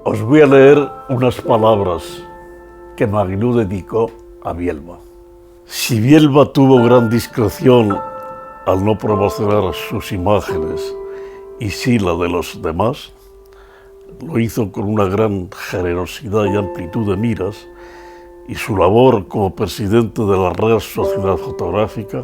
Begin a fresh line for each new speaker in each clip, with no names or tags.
Os voy a leer unas palabras que Magritte dedicó a Bielba. Si Bielba tuvo gran discreción al no promocionar sus imágenes y sí la de los demás, lo hizo con una gran generosidad y amplitud de miras, y su labor como presidente de la Real Sociedad Fotográfica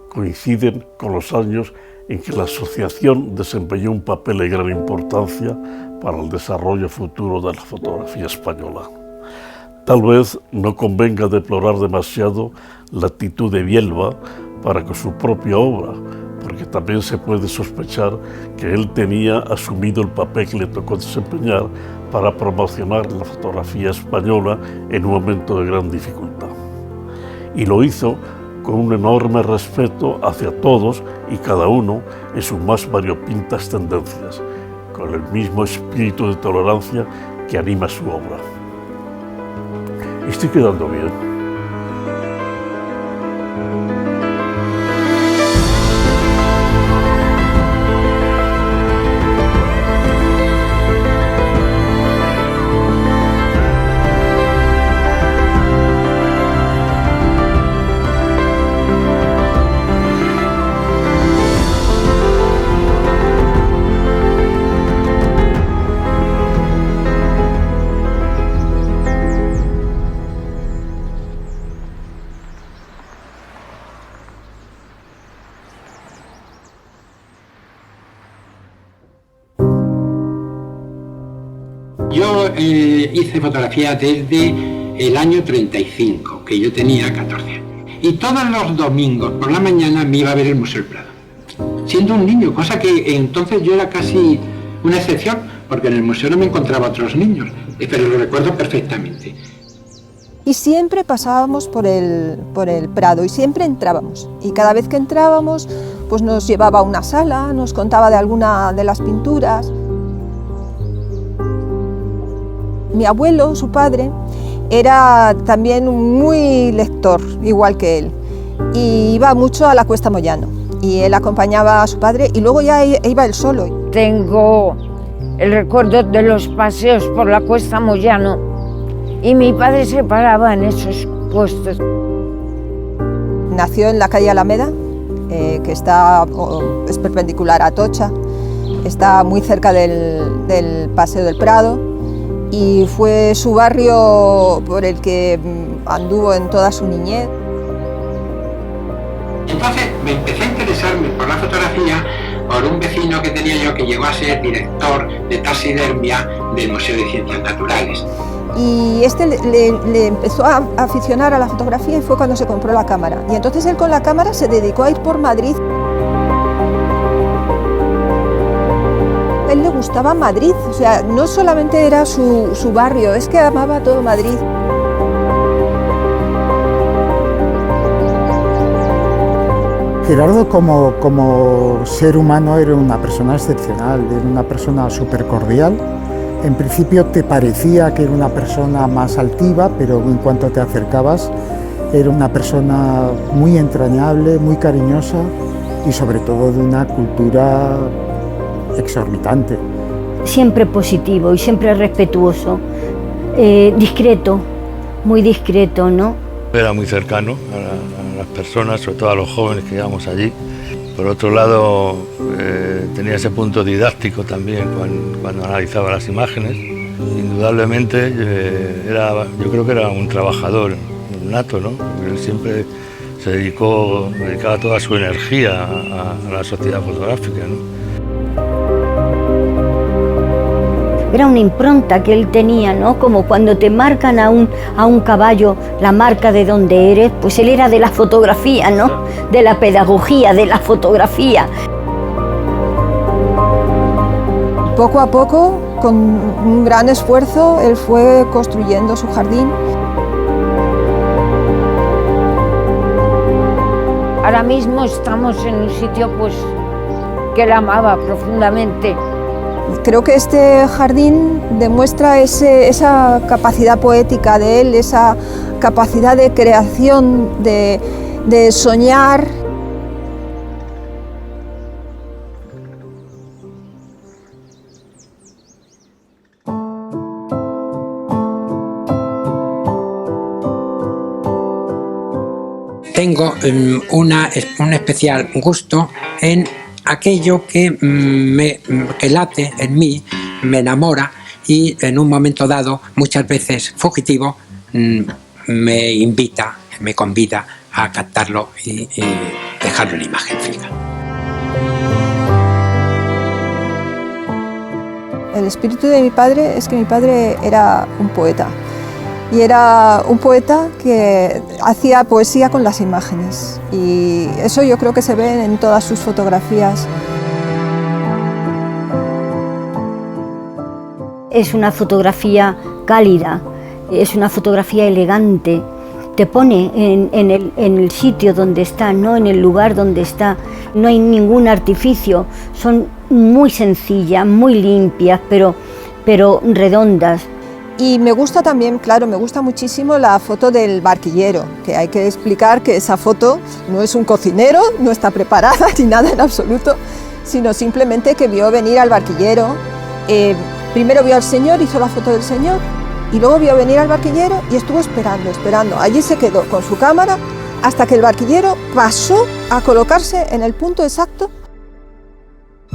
coinciden con los años en que la asociación desempeñó un papel de gran importancia para el desarrollo futuro de la fotografía española. Tal vez no convenga deplorar demasiado la actitud de Bielba para con su propia obra, porque también se puede sospechar que él tenía asumido el papel que le tocó desempeñar para promocionar la fotografía española en un momento de gran dificultad. Y lo hizo con un enorme respeto hacia todos y cada uno en sus más variopintas tendencias, con el mismo espíritu de tolerancia que anima su obra. Estoy quedando bien.
Yo hice fotografía desde el año 35, que yo tenía 14 años. Y todos los domingos por la mañana me iba a ver el Museo del Prado. Siendo un niño, cosa que entonces yo era casi una excepción, porque en el museo no me encontraba otros niños, pero lo recuerdo perfectamente.
Y siempre pasábamos por el Prado y siempre entrábamos. Y cada vez que entrábamos, pues nos llevaba a una sala, nos contaba de alguna de las pinturas. Mi abuelo, su padre, era también muy lector, igual que él, y iba mucho a la Cuesta Moyano, y él acompañaba a su padre y luego ya iba él solo.
Tengo el recuerdo de los paseos por la Cuesta Moyano y mi padre se paraba en esos puestos.
Nació en la calle Alameda, que es perpendicular a Atocha, está muy cerca del Paseo del Prado, y fue su barrio por el que anduvo en toda su niñez.
Entonces me empecé a interesarme por la fotografía por un vecino que tenía yo que llegó a ser director de taxidermia del Museo de Ciencias Naturales.
Y le empezó a aficionar a la fotografía y fue cuando se compró la cámara. Y entonces él con la cámara se dedicó a ir por Madrid. A él le gustaba Madrid, o sea, no solamente era su barrio, es que amaba todo Madrid.
Gerardo como ser humano era una persona excepcional, era una persona súper cordial. En principio te parecía que era una persona más altiva, pero en cuanto te acercabas era una persona muy entrañable, muy cariñosa y sobre todo de una cultura exorbitante.
Siempre positivo y siempre respetuoso, discreto, muy discreto, ¿no?
Era muy cercano a las personas, sobre todo a los jóvenes que íbamos allí. Por otro lado, tenía ese punto didáctico también cuando analizaba las imágenes. Indudablemente, yo creo que era un trabajador nato, ¿no? Él siempre dedicaba toda su energía a la sociedad fotográfica, ¿no?
Era una impronta que él tenía, ¿no? Como cuando te marcan a un caballo la marca de dónde eres, pues él era de la fotografía, ¿no? De la pedagogía, de la fotografía.
Poco a poco, con un gran esfuerzo, él fue construyendo su jardín.
Ahora mismo estamos en un sitio pues, que él amaba profundamente.
Creo que este jardín demuestra esa capacidad poética de él, esa capacidad de creación, de soñar.
tengo un especial gusto en aquello que late en mí, me enamora y en un momento dado, muchas veces fugitivo, me invita, me convida a captarlo y dejarlo en imagen fija.
El espíritu de mi padre es que mi padre era un poeta. Y era un poeta que hacía poesía con las imágenes. Y eso yo creo que se ve en todas sus fotografías.
Es una fotografía cálida, es una fotografía elegante. Te pone en el sitio donde está, no en el lugar donde está. No hay ningún artificio. Son muy sencillas, muy limpias, pero redondas.
Y me gusta también, claro, me gusta muchísimo la foto del barquillero, que hay que explicar que esa foto no es un cocinero, no está preparada ni nada en absoluto, sino simplemente que vio venir al barquillero. Primero vio al señor, hizo la foto del señor, y luego vio venir al barquillero y estuvo esperando. Allí se quedó con su cámara hasta que el barquillero pasó a colocarse en el punto exacto.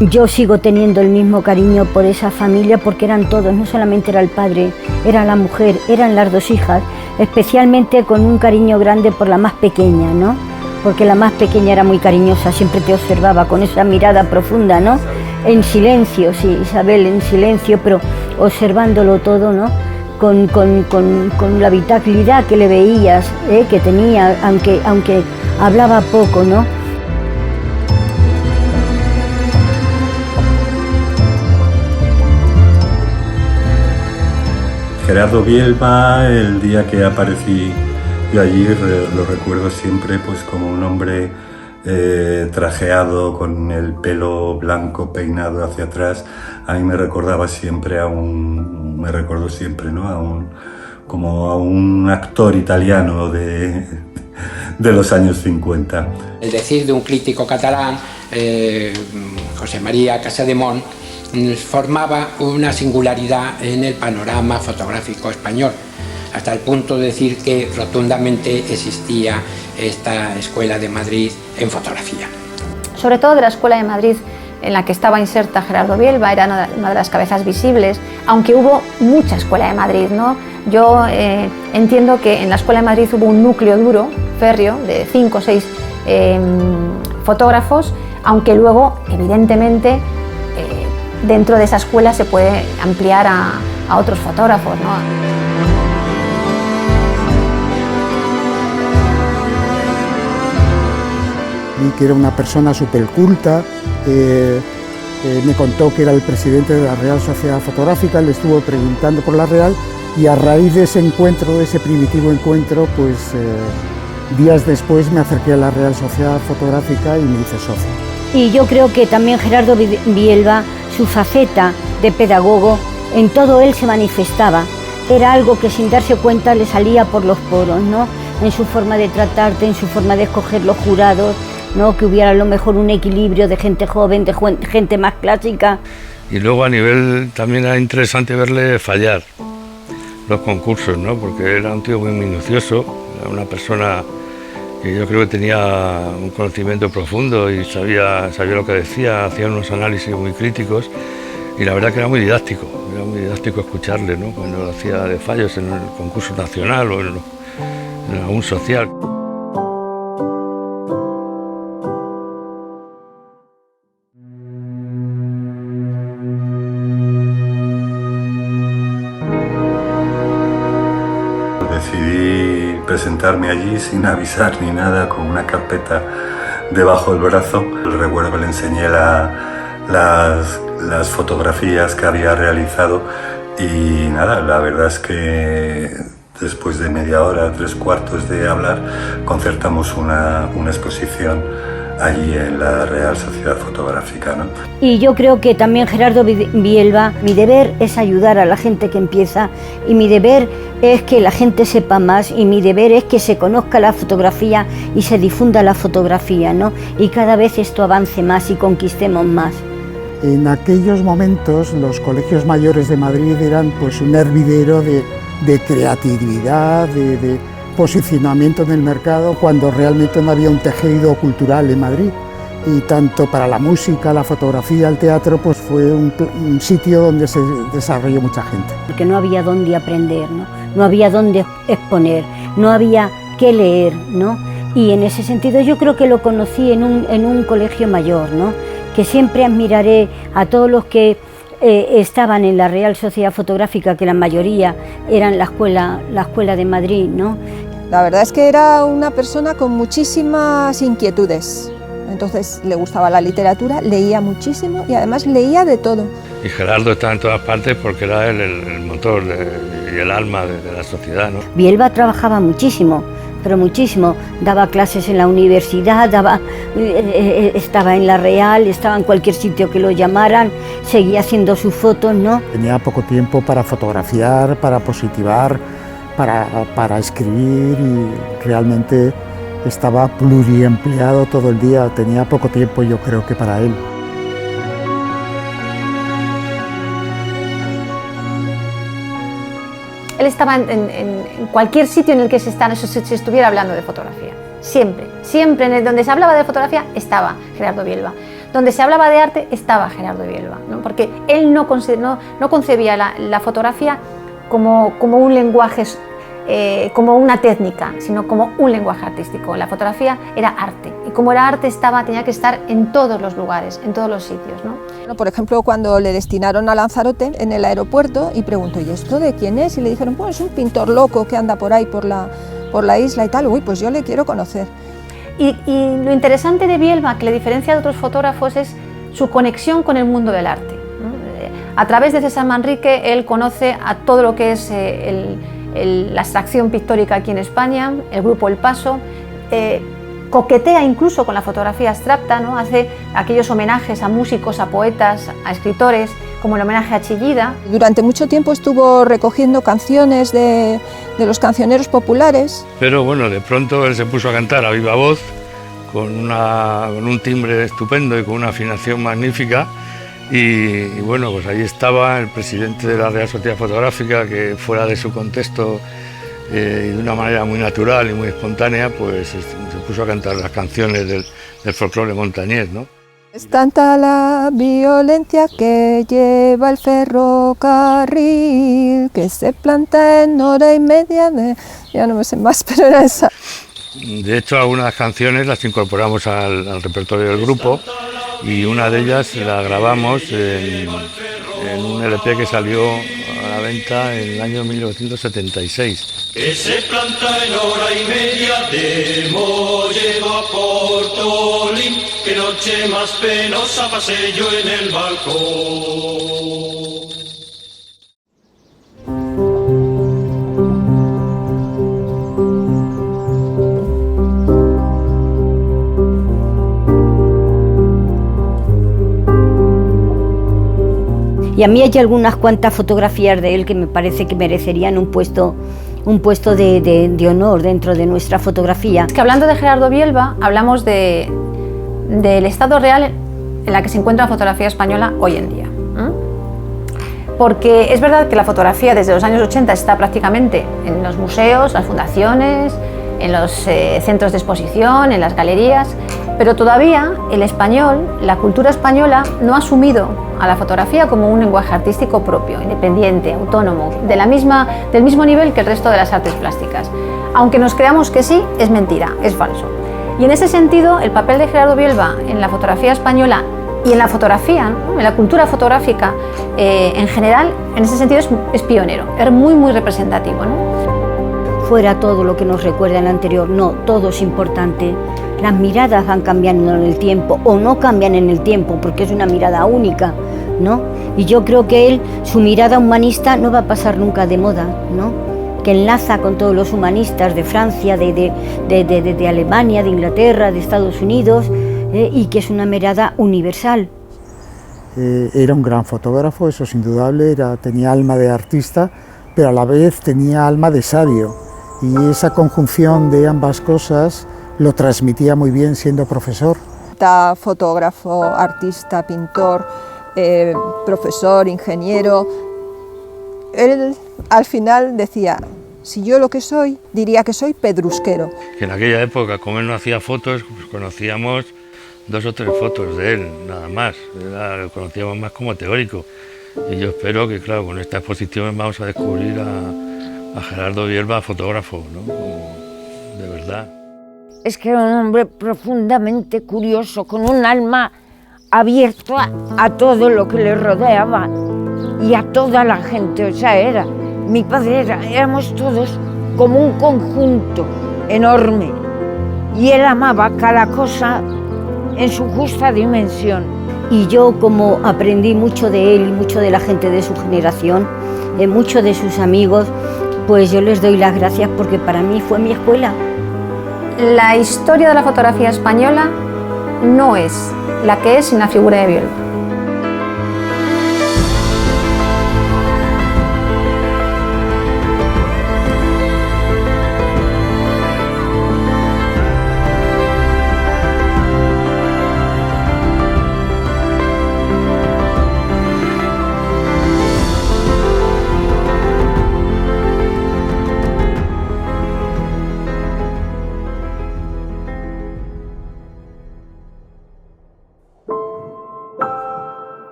Yo sigo teniendo el mismo cariño por esa familia porque eran todos, no solamente era el padre, era la mujer, eran las dos hijas, especialmente con un cariño grande por la más pequeña, ¿no? Porque la más pequeña era muy cariñosa, siempre te observaba con esa mirada profunda, ¿no? En silencio, sí, Isabel, en silencio, pero observándolo todo, ¿no? Con la vitalidad que le veías, que tenía, aunque hablaba poco, ¿no?
Gerardo Bielba, el día que aparecí yo allí, lo recuerdo siempre pues como un hombre trajeado, con el pelo blanco peinado hacia atrás. A mí me recordaba siempre ¿no? como a un actor italiano de los años 50.
El decir de un crítico catalán, José María Casademont, formaba una singularidad en el panorama fotográfico español, hasta el punto de decir que rotundamente existía esta Escuela de Madrid en fotografía.
Sobre todo de la Escuela de Madrid, en la que estaba inserta Gerardo Bielba, era una de las cabezas visibles, aunque hubo mucha Escuela de Madrid, ¿no? Yo entiendo que en la Escuela de Madrid hubo un núcleo duro, férreo, de 5 o 6 fotógrafos, aunque luego, evidentemente, dentro de esa escuela se puede ampliar a otros fotógrafos, ¿no?
Y que era una persona súper culta, me contó que era el presidente de la Real Sociedad Fotográfica, le estuvo preguntando por la Real y a raíz de ese encuentro, de ese primitivo encuentro, pues días después me acerqué a la Real Sociedad Fotográfica y me hice socio.
Y yo creo que también Gerardo Bielba, su faceta de pedagogo, en todo él se manifestaba. Era algo que sin darse cuenta le salía por los poros, ¿no? En su forma de tratarte, en su forma de escoger los jurados, ¿no? Que hubiera a lo mejor un equilibrio de gente joven, de gente más clásica.
Y luego a nivel también era interesante verle fallar los concursos, ¿no? Porque era un tío muy minucioso, era una persona que yo creo que tenía un conocimiento profundo y sabía lo que decía, hacía unos análisis muy críticos y la verdad que era muy didáctico escucharle, ¿no? Cuando hacía de fallos en el concurso nacional o en algún social.
Decidí presentarme allí sin avisar ni nada, con una carpeta debajo del brazo. Recuerdo que le enseñé las fotografías que había realizado y nada, la verdad es que después de media hora, 3/4 de hablar, concertamos una exposición allí en la Real Sociedad Fotográfica, ¿no?
Y yo creo que también Gerardo Bielba, mi deber es ayudar a la gente que empieza y mi deber es que la gente sepa más y mi deber es que se conozca la fotografía y se difunda la fotografía, ¿no? Y cada vez esto avance más y conquistemos más.
En aquellos momentos los colegios mayores de Madrid eran pues un hervidero de creatividad, posicionamiento en el mercado cuando realmente no había un tejido cultural en Madrid. Y tanto para la música, la fotografía, el teatro, pues fue un sitio donde se desarrolló mucha gente.
Porque no había dónde aprender, ¿no? No había dónde exponer, no había qué leer, ¿no? Y en ese sentido yo creo que lo conocí en un colegio mayor, ¿no? Que siempre admiraré a todos los que estaban en la Real Sociedad Fotográfica, que la mayoría eran la escuela de Madrid, ¿no?
La verdad es que era una persona con muchísimas inquietudes. Entonces le gustaba la literatura, leía muchísimo y además leía de todo.
Y Gerardo estaba en todas partes porque era él el motor y el alma de la sociedad, ¿no?
Bielba trabajaba muchísimo, pero muchísimo. Daba clases en la universidad, estaba en la Real, estaba en cualquier sitio que lo llamaran, seguía haciendo sus fotos, ¿no?
Tenía poco tiempo para fotografiar, para positivar, para escribir y realmente estaba pluriempleado todo el día, tenía poco tiempo yo creo que para él.
Él estaba en cualquier sitio en el que se estuviera hablando de fotografía, siempre donde se hablaba de fotografía estaba Gerardo Bielba, donde se hablaba de arte estaba Gerardo Bielba, ¿no? Porque él no concebía la fotografía como un lenguaje, como una técnica, sino como un lenguaje artístico. La fotografía era arte y como era arte tenía que estar en todos los lugares, en todos los sitios, ¿no?
Bueno, por ejemplo, cuando le destinaron a Lanzarote en el aeropuerto y preguntó, ¿y esto de quién es? Y le dijeron, pues es un pintor loco que anda por ahí, por la isla y tal. Uy, pues yo le quiero conocer.
Y lo interesante de Bielba, que le diferencia de otros fotógrafos, es su conexión con el mundo del arte, ¿no? A través de César Manrique él conoce a todo lo que es la abstracción pictórica aquí en España, el grupo El Paso, coquetea incluso con la fotografía abstracta, ¿no? Hace aquellos homenajes a músicos, a poetas, a escritores, como el homenaje a Chillida.
Durante mucho tiempo estuvo recogiendo canciones de los cancioneros populares.
Pero bueno, de pronto él se puso a cantar a viva voz, con un timbre estupendo y con una afinación magnífica. Y bueno, pues ahí estaba el presidente de la Real Sociedad Fotográfica, que fuera de su contexto y de una manera muy natural y muy espontánea, pues se puso a cantar las canciones del folclore montañés, ¿no?
Es tanta la violencia que lleva el ferrocarril, que se planta en hora y media de... Ya no me sé más, pero era esa.
De hecho, algunas canciones las incorporamos al repertorio del grupo y una de ellas la grabamos en un LP que salió a la venta en el año 1976.
Que se planta en hora y media de Molledo a Portolín, que noche más penosa pasé yo en el balcón.
Y a mí hay algunas cuantas fotografías de él que me parece que merecerían un puesto de honor dentro de nuestra fotografía.
Es que hablando de Gerardo Bielba, hablamos del estado real en la que se encuentra la fotografía española hoy en día. Porque es verdad que la fotografía desde los años 80 está prácticamente en los museos, las fundaciones, en los centros de exposición, en las galerías, pero todavía el español, la cultura española, no ha asumido a la fotografía como un lenguaje artístico propio, independiente, autónomo, del mismo nivel que el resto de las artes plásticas. Aunque nos creamos que sí, es mentira, es falso. Y en ese sentido, el papel de Gerardo Bielba en la fotografía española y en la fotografía, ¿no? En la cultura fotográfica en general, en ese sentido es pionero, es muy representativo, ¿no?
Fuera todo lo que nos recuerda el anterior, no, todo es importante. Las miradas van cambiando en el tiempo o no cambian en el tiempo porque es una mirada única, ¿no? Y yo creo que él, su mirada humanista no va a pasar nunca de moda, ¿no? Que enlaza con todos los humanistas de Francia, de Alemania, de Inglaterra, de Estados Unidos, y que es una mirada universal.
Era un gran fotógrafo, eso es indudable, tenía alma de artista, pero a la vez tenía alma de sabio. Y esa conjunción de ambas cosas lo transmitía muy bien siendo profesor.
Fotógrafo, artista, pintor, profesor, ingeniero. Él al final decía, Si yo lo que soy, diría que soy pedrusquero.
Que en aquella época, como él no hacía fotos, pues conocíamos 2 o 3 fotos de él, nada más. Lo conocíamos más como teórico. Y yo espero que, claro, con esta exposición vamos a descubrir a Gerardo Bielba, fotógrafo, ¿no? De verdad.
Es que era un hombre profundamente curioso, con un alma abierta a todo lo que le rodeaba y a toda la gente. O sea, mi padre éramos todos como un conjunto enorme. Y él amaba cada cosa en su justa dimensión.
Y yo, como aprendí mucho de él y mucho de la gente de su generación, muchos de sus amigos, pues yo les doy las gracias porque para mí fue mi escuela.
La historia de la fotografía española no es la que es sin la figura de Bielba.